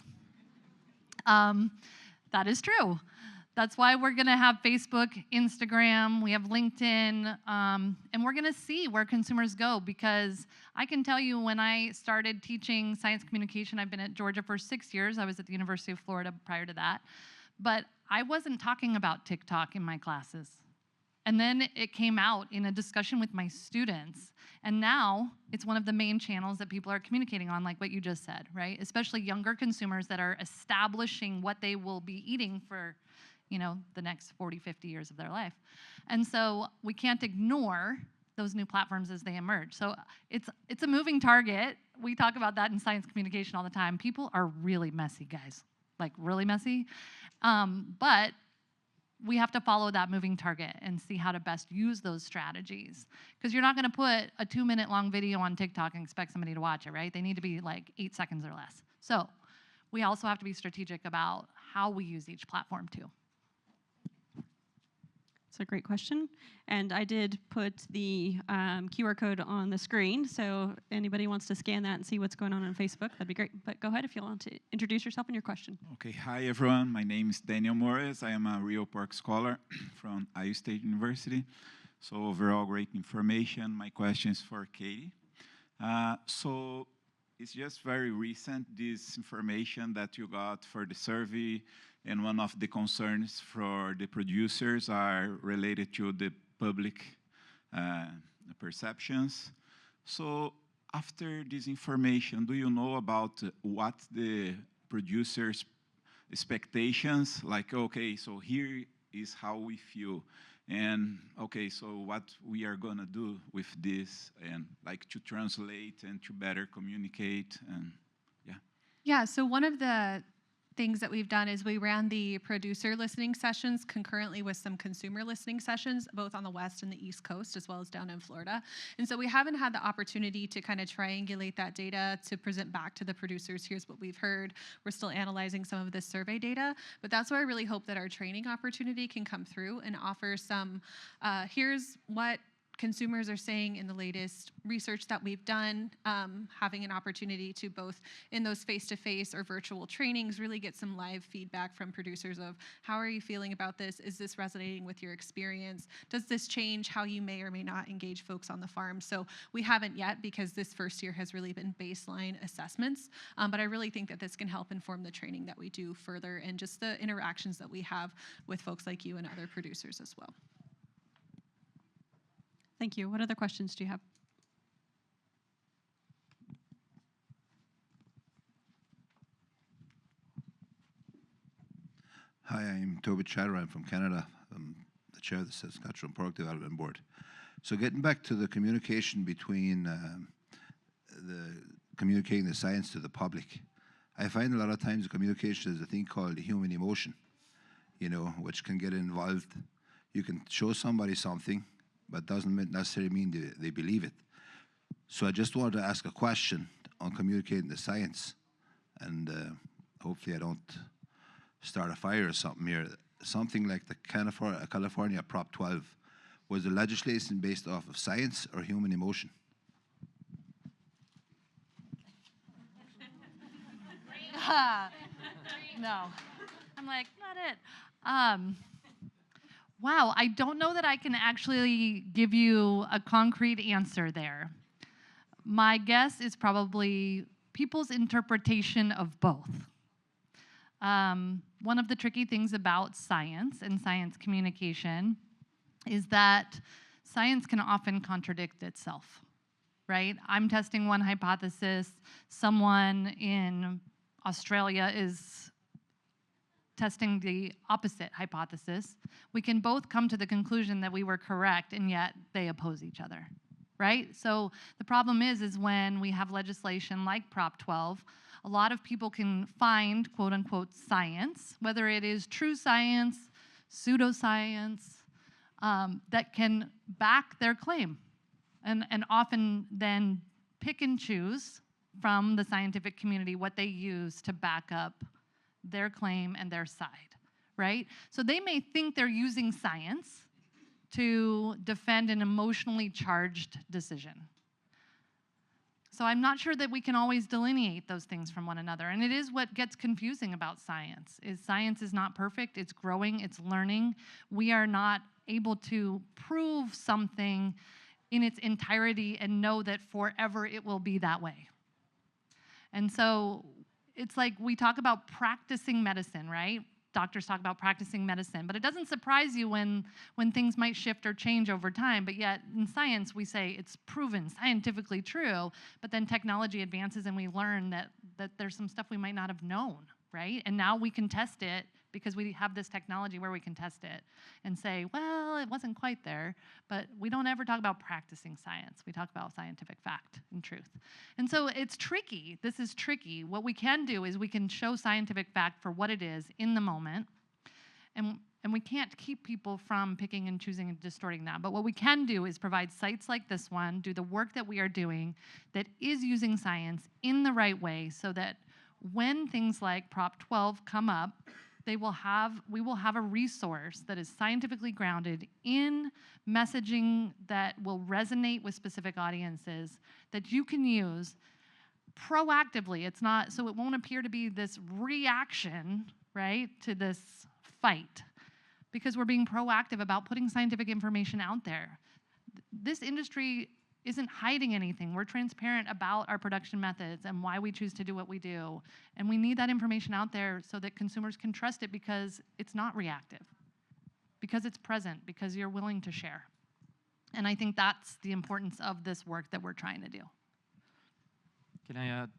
Speaker 6: That is true. That's why we're going to have Facebook, Instagram, we have LinkedIn, and we're going to see where consumers go, because I can tell you when I started teaching science communication, I've been at Georgia for 6 years. I was at the University of Florida prior to that. But I wasn't talking about TikTok in my classes. And then it came out in a discussion with my students. And now it's one of the main channels that people are communicating on, like what you just said, right? Especially younger consumers that are establishing what they will be eating for, the next 40, 50 years of their life. And so we can't ignore those new platforms as they emerge. So it's a moving target. We talk about that in science communication all the time. People are really messy, guys, like really messy. But we have to follow that moving target and see how to best use those strategies. Because you're not going to put a 2-minute long video on TikTok and expect somebody to watch it, right? They need to be like 8 seconds or less. So we also have to be strategic about how we use each platform too.
Speaker 2: That's a great question. And I did put the QR code on the screen, so anybody wants to scan that and see what's going on Facebook, that'd be great. But go ahead if you want to introduce yourself and your question.
Speaker 8: Okay, hi everyone. My name is Daniel Morris. I am a Real Pork scholar from Iowa State University. So overall, great information. My question is for Katie. So it's just very recent, this information that you got for the survey, and one of the concerns for the producers are related to the public perceptions. So after this information, do you know about what the producers' expectations, like, okay, so here is how we feel, and okay, so what we are gonna do with this, and like to translate and to better communicate, and yeah.
Speaker 5: Yeah, so one of the things that we've done is we ran the producer listening sessions concurrently with some consumer listening sessions, both on the West and the East Coast, as well as down in Florida. And so we haven't had the opportunity to kind of triangulate that data to present back to the producers. Here's what we've heard. We're still analyzing some of this survey data, but that's where I really hope that our training opportunity can come through and offer some, here's what consumers are saying in the latest research that we've done, having an opportunity to both in those face-to-face or virtual trainings really get some live feedback from producers of how are you feeling about this? Is this resonating with your experience? Does this change how you may or may not engage folks on the farm? So we haven't yet because this first year has really been baseline assessments, but I really think that this can help inform the training that we do further and just the interactions that we have with folks like you and other producers as well.
Speaker 2: Thank you. What other questions do you have?
Speaker 9: Hi, I'm Toby Chatter. I'm from Canada. I'm the chair of the Saskatchewan Pork Development Board. So getting back to the communication between communicating the science to the public, I find a lot of times the communication is a thing called human emotion, you know, which can get involved. You can show somebody something, but doesn't necessarily mean they believe it. So I just wanted to ask a question on communicating the science, and hopefully I don't start a fire or something here. Something like the California Prop 12, was the legislation based off of science or human emotion?
Speaker 6: No. I'm like, not it. Wow, I don't know that I can actually give you a concrete answer there. My guess is probably people's interpretation of both. One of the tricky things about science and science communication is that science can often contradict itself, right? I'm testing one hypothesis, someone in Australia is testing the opposite hypothesis. We can both come to the conclusion that we were correct, and yet they oppose each other, right? So the problem is when we have legislation like Prop 12, a lot of people can find quote unquote science, whether it is true science, pseudoscience, that can back their claim, and often then pick and choose from the scientific community what they use to back up their claim and their side, right? So they may think they're using science to defend an emotionally charged decision. So I'm not sure that we can always delineate those things from one another. And it is what gets confusing about science is not perfect, it's growing, it's learning. We are not able to prove something in its entirety and know that forever it will be that way. And so it's like we talk about practicing medicine, right? Doctors talk about practicing medicine, but it doesn't surprise you when things might shift or change over time, but yet in science we say it's proven, scientifically true, but then technology advances and we learn that there's some stuff we might not have known, right? And now we can test it because we have this technology where we can test it and say, well, it wasn't quite there, but we don't ever talk about practicing science. We talk about scientific fact and truth. And so it's tricky. This is tricky. What we can do is we can show scientific fact for what it is in the moment, and we can't keep people from picking and choosing and distorting that. But what we can do is provide sites like this one, do the work that we are doing that is using science in the right way so that when things like Prop 12 come up, we will have a resource that is scientifically grounded in messaging that will resonate with specific audiences that you can use proactively. It's not, so it won't appear to be this reaction, right, to this fight, because we're being proactive about putting scientific information out there. This industry isn't hiding anything. We're transparent about our production methods and why we choose to do what we do. And we need that information out there so that consumers can trust it because it's not reactive, because it's present, because you're willing to share. And I think that's the importance of this work that we're trying to do.
Speaker 4: Can I add?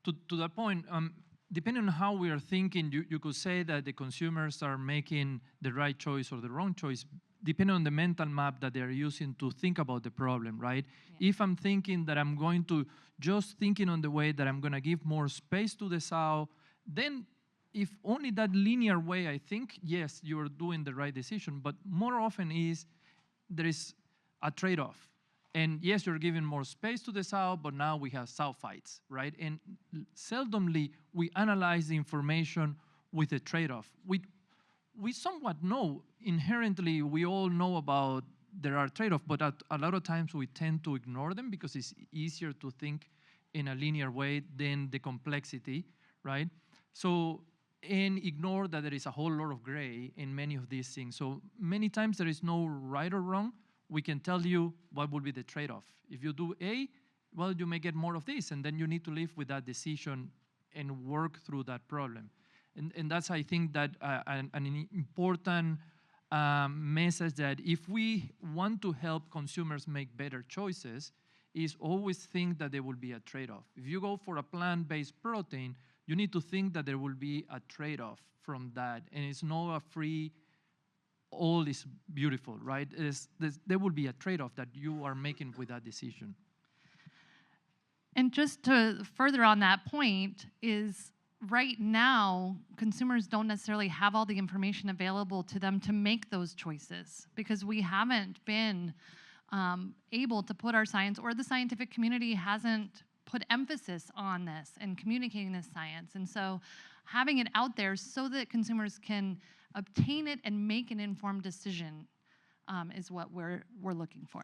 Speaker 4: To that point, depending on how we are thinking, you could say that the consumers are making the right choice or the wrong choice, depending on the mental map that they're using to think about the problem, right? Yeah. If I'm thinking that I'm going to, just thinking on the way that I'm gonna give more space to the sow, then if only that linear way, I think, yes, you're doing the right decision, but more often there is a trade-off. And yes, you're giving more space to the sow, but now we have sow fights, right? And seldomly, we analyze the information with a trade-off. We somewhat know, inherently, we all know about there are trade-offs, but a lot of times we tend to ignore them because it's easier to think in a linear way than the complexity, right? So, and ignore that there is a whole lot of gray in many of these things. So many times there is no right or wrong. We can tell you what will be the trade-off. If you do A, well, you may get more of this, and then you need to live with that decision and work through that problem. And that's, I think, that an important message, that if we want to help consumers make better choices, is always think that there will be a trade-off. If you go for a plant-based protein, you need to think that there will be a trade-off from that, and it's not a free, all is beautiful, right? There will be a trade-off that you are making with that decision.
Speaker 6: And just to further on that point is, right now, consumers don't necessarily have all the information available to them to make those choices, because we haven't been able to put our science, or the scientific community hasn't put emphasis on this and communicating this science. And so having it out there so that consumers can obtain it and make an informed decision is what we're looking for.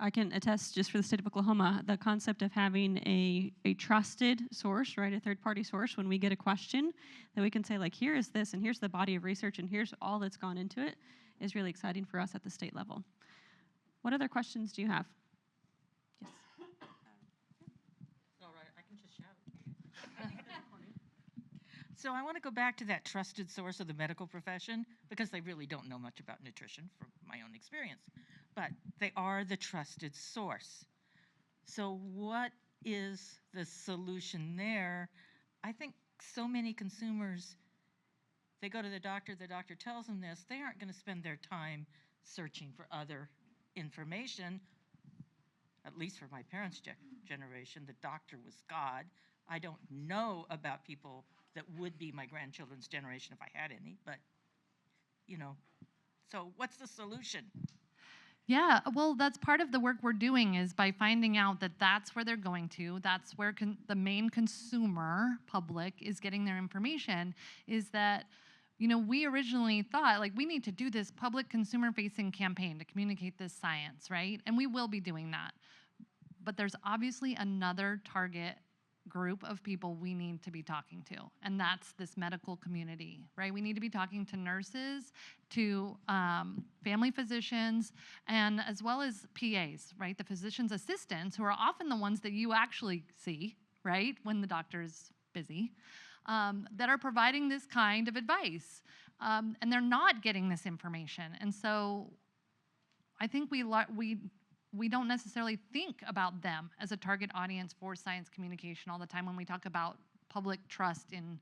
Speaker 2: I can attest, just for the state of Oklahoma, the concept of having a trusted source, right, a third-party source, when we get a question, that we can say, like, here is this, and here's the body of research, and here's all that's gone into it, is really exciting for us at the state level. What other questions do you have? Yes.
Speaker 10: All right, I can just shout. So I want to go back to that trusted source of the medical profession, because they really don't know much about nutrition from my own experience, but they are the trusted source. So what is the solution there? I think so many consumers, they go to the doctor tells them this, they aren't going to spend their time searching for other information. At least for my parents' generation, the doctor was God. I don't know about people that would be my grandchildren's generation if I had any, but, you know, so what's the solution?
Speaker 6: Yeah, well, that's part of the work we're doing, is by finding out that that's where they're going to, that's where the main consumer public is getting their information, is that, you know, we originally thought, like, we need to do this public consumer-facing campaign to communicate this science, right? And we will be doing that. But there's obviously another target group of people we need to be talking to, and that's this medical community, right? We need to be talking to nurses, to family physicians, and as well as PAs, right? The physician's assistants, who are often the ones that you actually see, right, when the doctor's busy, that are providing this kind of advice, and they're not getting this information. And so I think we don't necessarily think about them as a target audience for science communication all the time when we talk about public trust in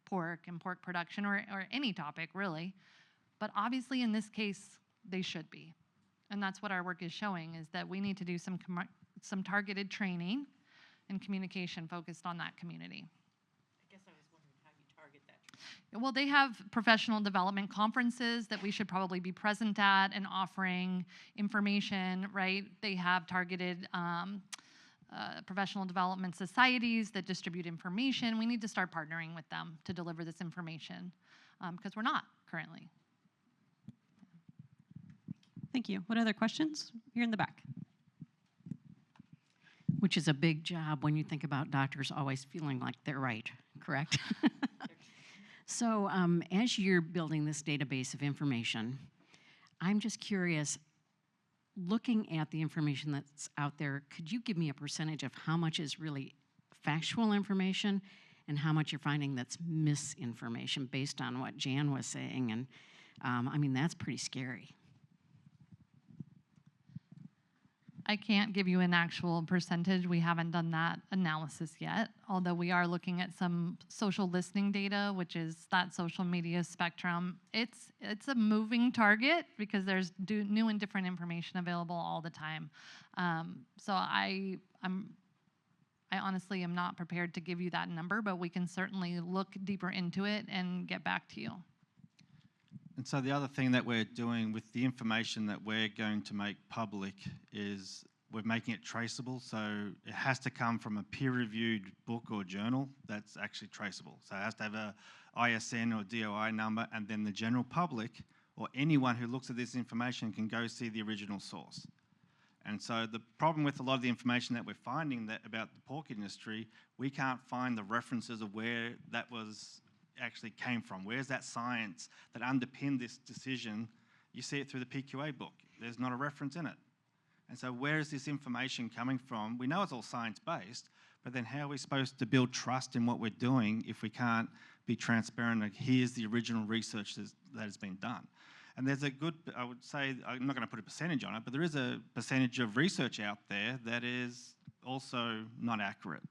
Speaker 6: pork and pork production, or any topic, really. But obviously, in this case, they should be. And that's what our work is showing, is that we need to do some targeted training and communication focused on that community.
Speaker 10: I guess I was wondering how you target that.
Speaker 6: Well, they have professional development conferences that we should probably be present at and offering information, right? They have targeted professional development societies that distribute information. We need to start partnering with them to deliver this information, because we're not currently.
Speaker 2: Thank you. What other questions? Here in the back.
Speaker 11: Which is a big job when you think about doctors always feeling like they're right, correct? So as you're building this database of information, I'm just curious, looking at the information that's out there, could you give me a percentage of how much is really factual information and how much you're finding that's misinformation based on what Jan was saying? And I mean, that's pretty scary.
Speaker 6: I can't give you an actual percentage. We haven't done that analysis yet, although we are looking at some social listening data, which is that social media spectrum. It's a moving target because there's new and different information available all the time. So I honestly am not prepared to give you that number, but we can certainly look deeper into it and get back to you.
Speaker 3: And so the other thing that we're doing with the information that we're going to make public is we're making it traceable. So it has to come from a peer-reviewed book or journal that's actually traceable. So it has to have a ISN or DOI number, and then the general public or anyone who looks at this information can go see the original source. And so the problem with a lot of the information that we're finding about the pork industry, we can't find the references of where that was actually came from. Where's that science that underpinned this decision? You see it through the PQA book. There's not a reference in it. And so where is this information coming from? We know it's all science-based, but then how are we supposed to build trust in what we're doing if we can't be transparent? Like, here's the original research that has been done. And there's a good, I would say, I'm not going to put a percentage on it, but there is a percentage of research out there that is also not accurate.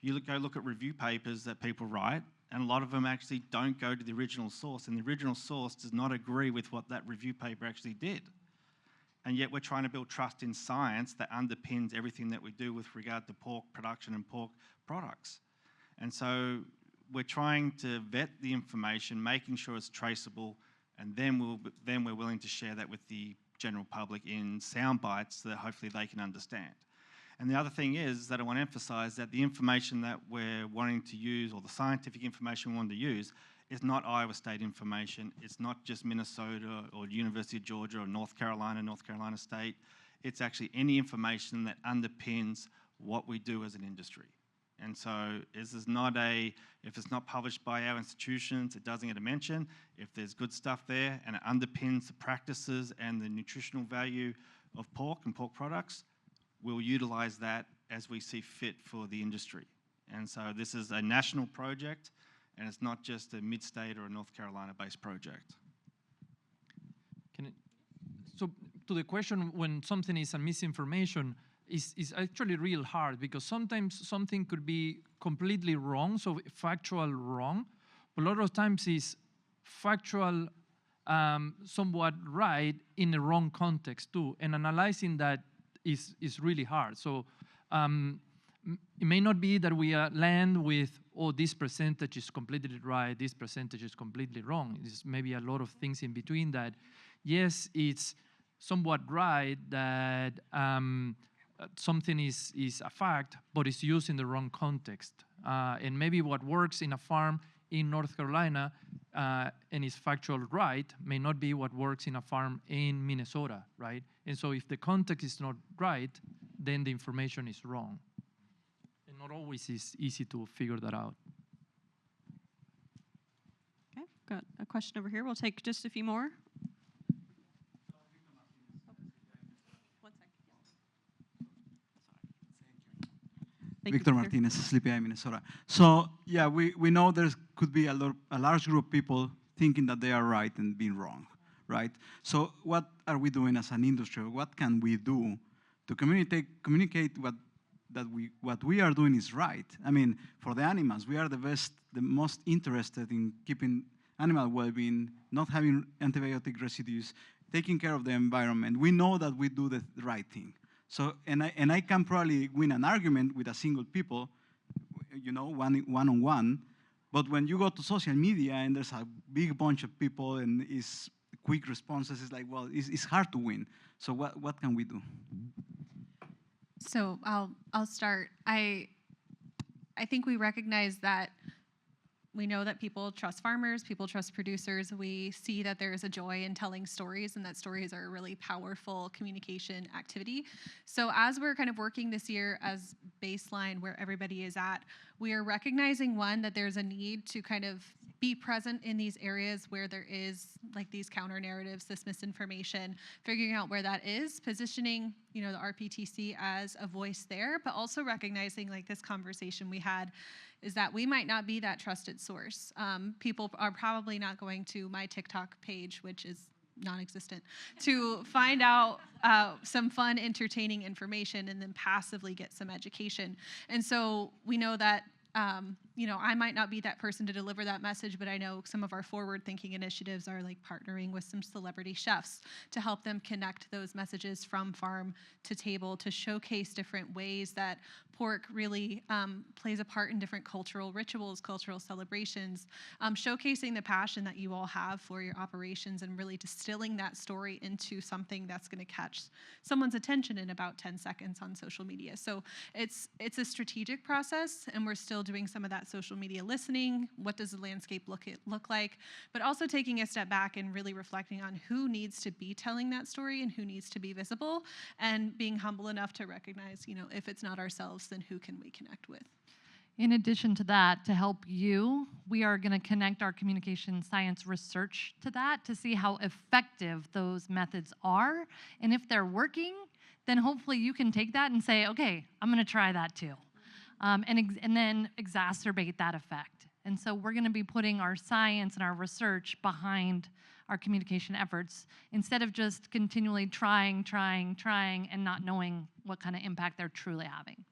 Speaker 3: You go look at review papers that people write, and a lot of them actually don't go to the original source, and the original source does not agree with what that review paper actually did. And yet we're trying to build trust in science that underpins everything that we do with regard to pork production and pork products. And so we're trying to vet the information, making sure it's traceable, and then we're willing to share that with the general public in sound bites so that hopefully they can understand. And the other thing is that I want to emphasize that the information that we're wanting to use, or the scientific information we want to use, is not Iowa State information. It's not just Minnesota or University of Georgia or North Carolina State. It's actually any information that underpins what we do as an industry. And so this is not if it's not published by our institutions, it doesn't get a mention. If there's good stuff there and it underpins the practices and the nutritional value of pork and pork products, we'll utilize that as we see fit for the industry. And so this is a national project, and it's not just a mid-state or a North Carolina-based project.
Speaker 4: So to the question, when something is a misinformation, is actually real hard, because sometimes something could be completely wrong, so factual wrong, but a lot of times it's factual somewhat right in the wrong context too, and analyzing that is really hard. So it may not be that we land with, oh, this percentage is completely right, this percentage is completely wrong. There's maybe a lot of things in between that. Yes, it's somewhat right that something is a fact, but it's used in the wrong context. And maybe what works in a farm in North Carolina and is factual right may not be what works in a farm in Minnesota, right? And so if the context is not right, then the information is wrong. And not always is easy to figure that out.
Speaker 2: Okay, got a question over here. We'll take just a few more.
Speaker 12: Victor Martinez, Sleepy Eye, Minnesota. So yeah, we know there could be a large group of people thinking that they are right and being wrong, right? So what are we doing as an industry? What can we do to communicate what we are doing is right? I mean, for the animals, we are the most interested in keeping animal well-being, not having antibiotic residues, taking care of the environment. We know that we do the right thing. So, and I can probably win an argument with a single people, you know, one-on-one, but when you go to social media and there's a big bunch of people and it's quick responses, it's like, well, it's hard to win. So what can we do?
Speaker 5: So I'll start. I think we recognize that we know that people trust farmers, people trust producers. We see that there is a joy in telling stories, and that stories are a really powerful communication activity. So as we're kind of working this year as baseline where everybody is at, we are recognizing, one, that there's a need to kind of be present in these areas where there is like these counter narratives, this misinformation, figuring out where that is, positioning, you know, the RPTC as a voice there, but also recognizing, like this conversation we had, is that we might not be that trusted source. People are probably not going to my TikTok page, which is non-existent, to find out some fun, entertaining information and then passively get some education. And so we know that you know, I might not be that person to deliver that message, but I know some of our forward-thinking initiatives are like partnering with some celebrity chefs to help them connect those messages from farm to table, to showcase different ways that pork really plays a part in different cultural rituals, cultural celebrations, showcasing the passion that you all have for your operations and really distilling that story into something that's going to catch someone's attention in about 10 seconds on social media. So it's a strategic process, and we're still doing some of that that social media listening? What does the landscape look like? But also taking a step back and really reflecting on who needs to be telling that story and who needs to be visible, and being humble enough to recognize, if it's not ourselves, then who can we connect with?
Speaker 6: In addition to that, to help you, we are going to connect our communication science research to that to see how effective those methods are. And if they're working, then hopefully you can take that and say, okay, I'm going to try that too. And then exacerbate that effect. And so we're going to be putting our science and our research behind our communication efforts instead of just continually trying, and not knowing what kind of impact they're truly having.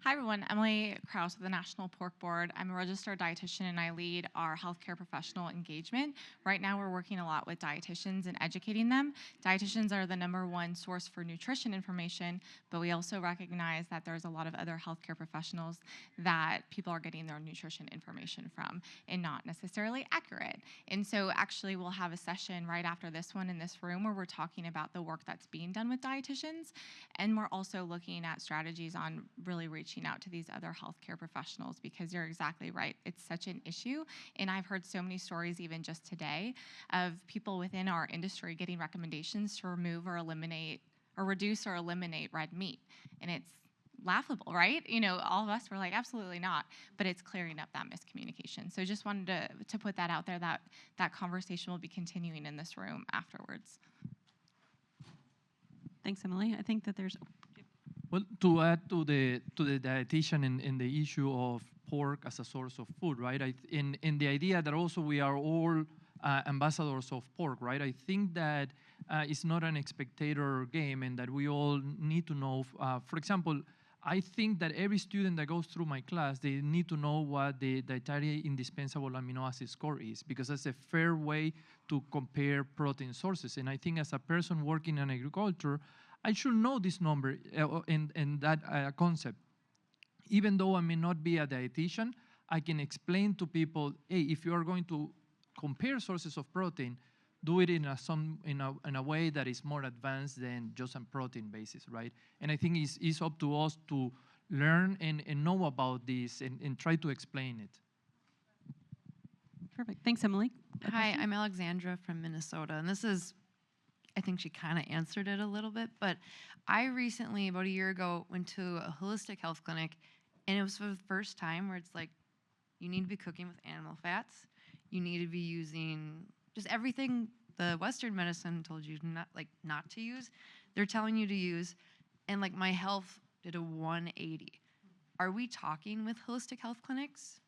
Speaker 13: Hi everyone, Emily Krause with the National Pork Board. I'm a registered dietitian and I lead our healthcare professional engagement. Right now we're working a lot with dietitians and educating them. Dietitians are the #1 source for nutrition information, but we also recognize that there's a lot of other healthcare professionals that people are getting their nutrition information from and not necessarily accurate. And so actually we'll have a session right after this one in this room where we're talking about the work that's being done with dietitians, and we're also looking at strategies on really reaching out to these other healthcare professionals, because you're exactly right. It's such an issue. And I've heard so many stories even just today of people within our industry getting recommendations to remove or eliminate or reduce or eliminate red meat. And it's laughable, right? All of us were like, absolutely not. But it's clearing up that miscommunication. So just wanted to put that out there, that conversation will be continuing in this room afterwards.
Speaker 2: Thanks, Emily. I think that there's...
Speaker 4: Well, to add to the dietitian in the issue of pork as a source of food, right? In the idea that also we are all ambassadors of pork, right? I think that it's not an spectator game, and that we all need to know. For example, I think that every student that goes through my class, they need to know what the dietary indispensable amino acid score is, because that's a fair way to compare protein sources. And I think as a person working in agriculture, I should know this number and that concept. Even though I may not be a dietitian, I can explain to people, hey, if you are going to compare sources of protein, do it in a way that is more advanced than just on protein basis, right? And I think it's up to us to learn and know about this and try to explain it.
Speaker 2: Perfect. Thanks, Emily.
Speaker 14: Hi, I'm Alexandra from Minnesota, and this is, I think she kind of answered it a little bit, but I recently, about a year ago, went to a holistic health clinic, and it was for the first time where it's like, you need to be cooking with animal fats, you need to be using just everything the Western medicine told you not to use, they're telling you to use, and like my health did a 180. Are we talking with holistic health clinics?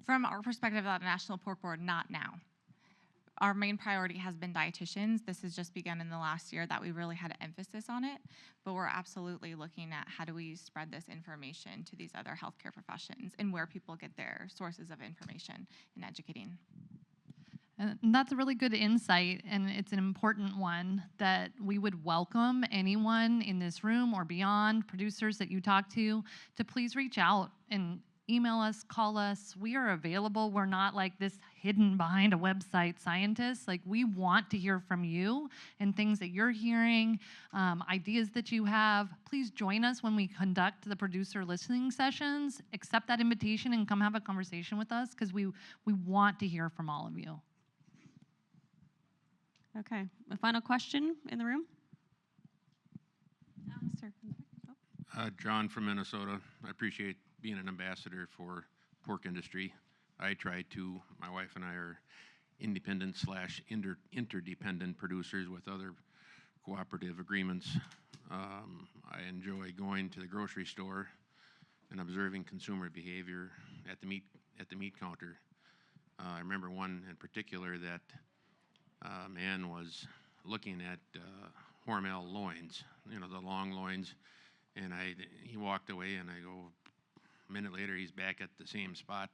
Speaker 13: From our perspective at the National Pork Board, not now. Our main priority has been dietitians. This has just begun in the last year that we really had an emphasis on it, but we're absolutely looking at how do we spread this information to these other healthcare professions and where people get their sources of information and educating.
Speaker 6: And that's a really good insight, and it's an important one that we would welcome anyone in this room or beyond, producers that you talk to please reach out and email us, call us. We are available. We're not like this hidden behind a website scientists. Like, we want to hear from you and things that you're hearing, ideas that you have. Please join us when we conduct the producer listening sessions. Accept that invitation and come have a conversation with us, because we want to hear from all of you.
Speaker 2: Okay, a final question in the room? Sir.
Speaker 15: John from Minnesota. I appreciate being an ambassador for pork industry. I try to. My wife and I are independent/interdependent producers with other cooperative agreements. I enjoy going to the grocery store and observing consumer behavior at the meat counter. I remember one in particular that a man was looking at Hormel loins, the long loins, and he walked away, and I go, a minute later, he's back at the same spot.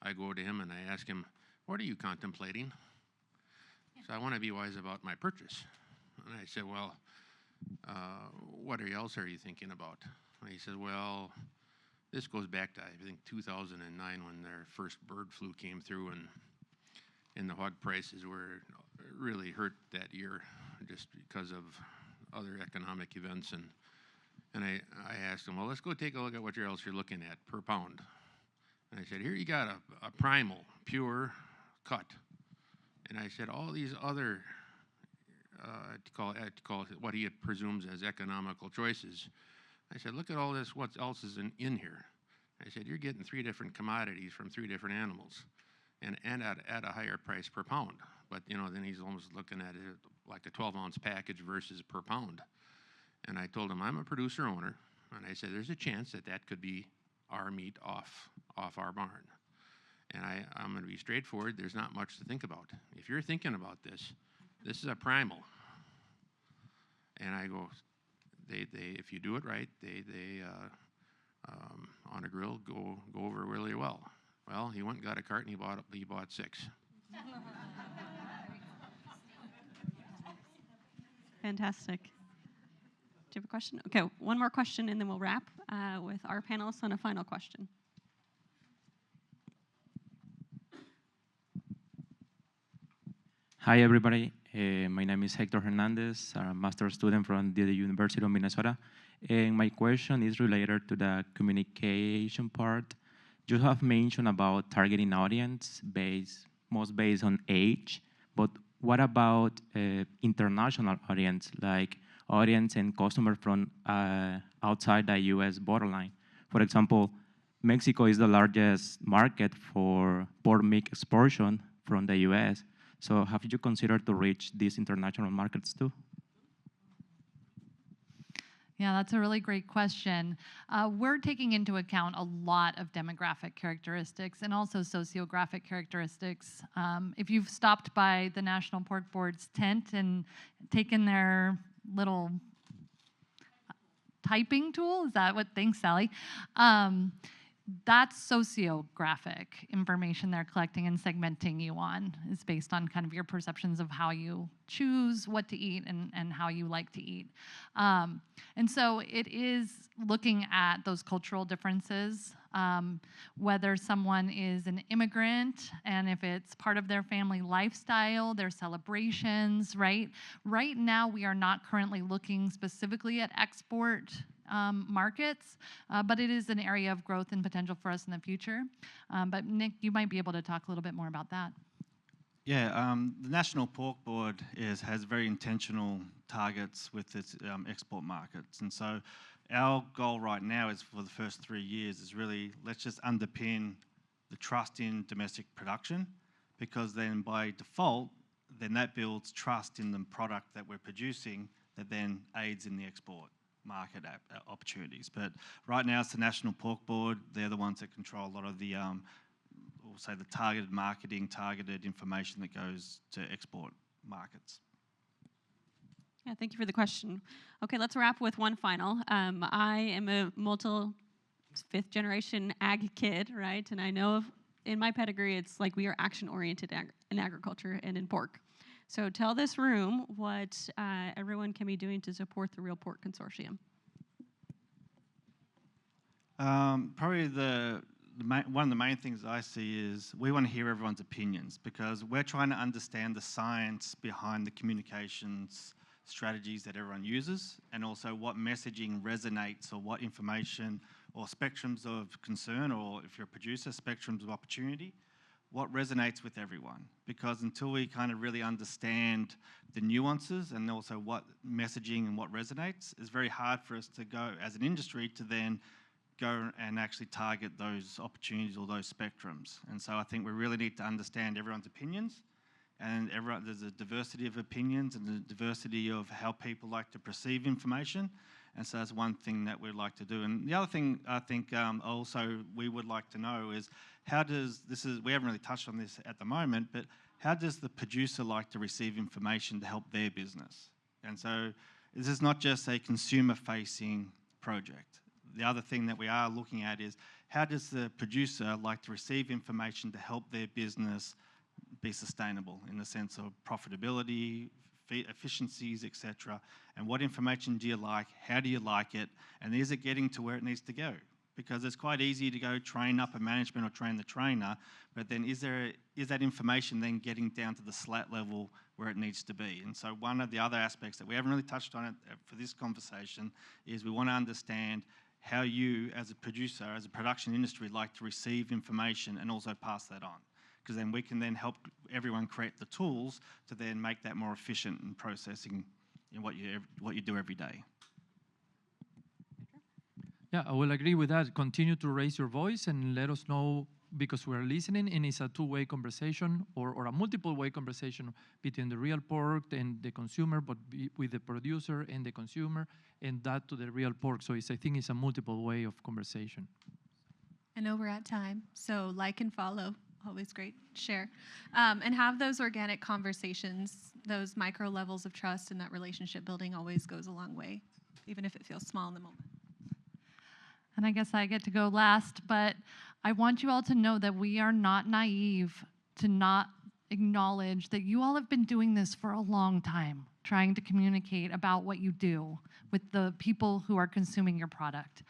Speaker 15: I go to him and I ask him, what are you contemplating? So I want to be wise about my purchase. And I said, well, what else are you thinking about? And he said, well, this goes back to, I think, 2009 when their first bird flu came through, and the hog prices were really hurt that year just because of other economic events. And I asked him, well, let's go take a look at what else you're looking at per pound. And I said, here you got a primal, pure cut. And I said, all these other, to call it what he presumes as economical choices. I said, look at all this, what else is in here? I said, you're getting 3 different commodities from 3 different animals and at a higher price per pound. But, you know, then he's almost looking at it like a 12-ounce package versus per pound. And I told him, I'm a producer owner, and I said, there's a chance that that could be our meat off our barn. And I'm going to be straightforward. There's not much to think about. If you're thinking about this, this is a primal. And I go, if you do it right, they on a grill go over really well. Well, he went and got a cart and he bought 6.
Speaker 2: Fantastic. Do you have a question? Okay, one more question and then we'll wrap with our panelists on a final question.
Speaker 16: Hi, everybody. My name is Hector Hernandez, a master's student from the University of Minnesota. And my question is related to the communication part. You have mentioned about targeting audience most based on age, but what about international audience, like audience and customer from outside the US borderline? For example, Mexico is the largest market for pork meat exportation from the US. So have you considered to reach these international markets too?
Speaker 6: Yeah, that's a really great question. We're taking into account a lot of demographic characteristics and also sociographic characteristics. If you've stopped by the National Pork Board's tent and taken their little typing tool, is that what, thanks, Sally? That's sociographic information they're collecting and segmenting you on. Is based on kind of your perceptions of how you choose what to eat and how you like to eat. And so it is looking at those cultural differences, whether someone is an immigrant and if it's part of their family lifestyle, their celebrations, right? Right now, we are not currently looking specifically at export markets, but it is an area of growth and potential for us in the future. But Nick, you might be able to talk a little bit more about that.
Speaker 3: Yeah, the National Pork Board has very intentional targets with its export markets. And so our goal right now is for the first 3 years is really, let's just underpin the trust in domestic production, because then by default, then that builds trust in the product that we're producing that then aids in the export market opportunities. But right now it's the National Pork Board. They're the ones that control a lot of the, we'll say the targeted marketing, targeted information that goes to export markets.
Speaker 2: Yeah, thank you for the question. Okay, let's wrap with one final. I am a fifth generation ag kid, right? And I know in my pedigree, it's like we are action-oriented in agriculture and in pork. So tell this room what everyone can be doing to support the Real Pork Consortium.
Speaker 3: Probably one of the main things I see is we want to hear everyone's opinions, because we're trying to understand the science behind the communications strategies that everyone uses, and also what messaging resonates, or what information or spectrums of concern, or if you're a producer, spectrums of opportunity, what resonates with everyone. Because until we kind of really understand the nuances and also what messaging and what resonates, it's very hard for us to go as an industry to then go and actually target those opportunities or those spectrums. And so I think we really need to understand everyone's opinions, and there's a diversity of opinions and a diversity of how people like to perceive information. And so that's one thing that we'd like to do. And the other thing I think also we would like to know is, we haven't really touched on this at the moment, but how does the producer like to receive information to help their business? And so this is not just a consumer-facing project. The other thing that we are looking at is, how does the producer like to receive information to help their business be sustainable in the sense of profitability, efficiencies, etc. And what information do you like? How do you like it? And is it getting to where it needs to go? Because it's quite easy to go train upper management or train the trainer, but then is that information then getting down to the slat level where it needs to be? And so one of the other aspects that we haven't really touched on it for this conversation is we want to understand how you, as a producer, as a production industry, like to receive information and also pass that on. Because then we can then help everyone create the tools to then make that more efficient in processing in what you do every day.
Speaker 4: Yeah, I will agree with that. Continue to raise your voice and let us know, because we're listening, and it's a two-way conversation or a multiple-way conversation between the Real Pork and the consumer, but with the producer and the consumer, and that to the Real Pork. So I think it's a multiple way of conversation.
Speaker 5: I know we're at time, so like and follow. Always great. Share. And have those organic conversations, those micro levels of trust, and that relationship building always goes a long way, even if it feels small in the moment.
Speaker 6: And I guess I get to go last, but I want you all to know that we are not naive to not acknowledge that you all have been doing this for a long time, trying to communicate about what you do with the people who are consuming your product.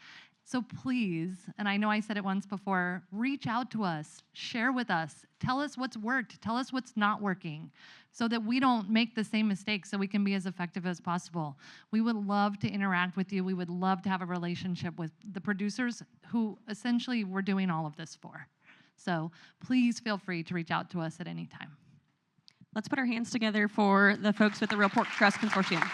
Speaker 6: So please, and I know I said it once before, reach out to us, share with us, tell us what's worked, tell us what's not working, so that we don't make the same mistakes, so we can be as effective as possible. We would love to interact with you. We would love to have a relationship with the producers who essentially we're doing all of this for. So please feel free to reach out to us at any time.
Speaker 2: Let's put our hands together for the folks with the Real Pork Trust Consortium.